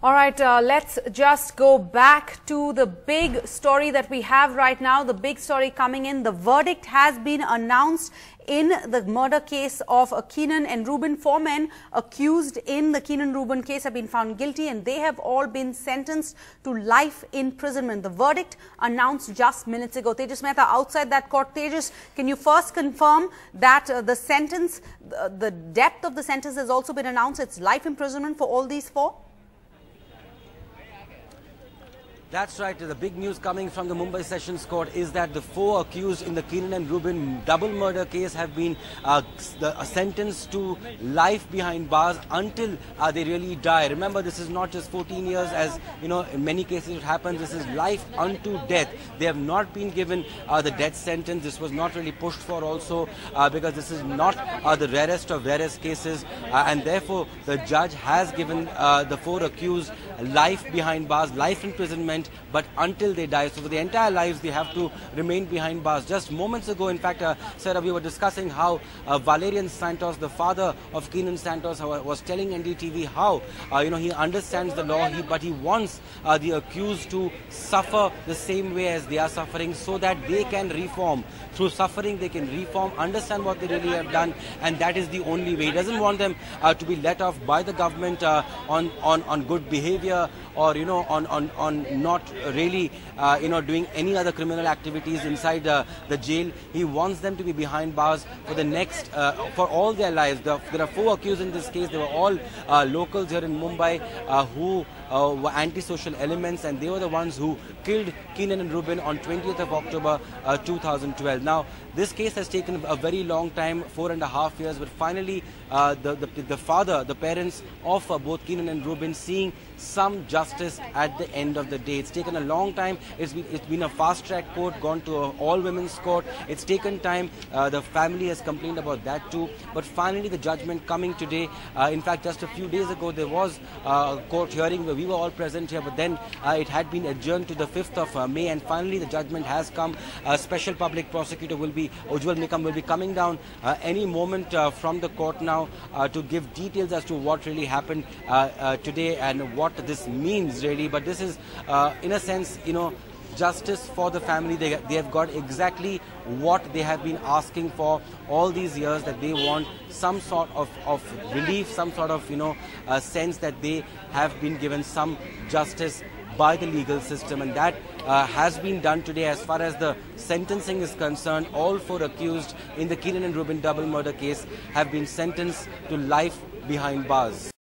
All right, let's just go back to the big story that we have right now. The big story coming in. The verdict has been announced in the murder case of Keenan and Reuben. 4 men accused in the Keenan-Reuben case have been found guilty, and they have all been sentenced to life imprisonment. The verdict announced just minutes ago. Tejas Mehta outside that court. Tejas, can you first confirm that the sentence, the depth of the sentence has also been announced? It's life imprisonment for all these 4? That's right. The big news coming from the Mumbai Sessions Court is that the 4 accused in the Keenan and Reuben double murder case have been sentenced to life behind bars until they really die. Remember, this is not just 14 years as, you know, in many cases it happens. This is life unto death. They have not been given the death sentence. This was not really pushed for also because this is not the rarest of rarest cases, and therefore the judge has given the 4 accused life behind bars, life imprisonment, but until they die. So for the entire lives, they have to remain behind bars. Just moments ago, in fact, Sarah, we were discussing how Valerian Santos, the father of Keenan Santos, was telling NDTV how, he understands the law, but he wants the accused to suffer the same way as they are suffering so that they can reform. Through suffering, they can reform, understand what they really have done, and that is the only way. He doesn't want them to be let off by the government on good behavior, or on not really doing any other criminal activities inside the jail. He wants them to be behind bars for the next for all their lives. There are 4 accused in this case. They were all locals here in Mumbai who were antisocial elements, and they were the ones who killed Keenan and Reuben on 20th of October 2012. Now, this case has taken a very long time, 4.5 years, but finally the parents of both Keenan and Reuben seeing some justice at the end of the day. It's taken a long time. It's been a fast-track court, gone to an all-women's court. It's taken time. The family has complained about that too. But finally, the judgment coming today. In fact, just a few days ago, there was a court hearing where we were all present here, but then it had been adjourned to the 5th of May, and finally the judgment has come. A special public prosecutor Ujjwal Nikam will be coming down any moment from the court now to give details as to what really happened today and what this means really. But this is in a sense, justice for the family. They have got exactly what they have been asking for all these years, that they want some sort of relief, some sort of sense that they have been given some justice by the legal system, and that has been done today. As far as the sentencing is concerned, all 4 accused in the Keenan and Reuben double murder case have been sentenced to life behind bars.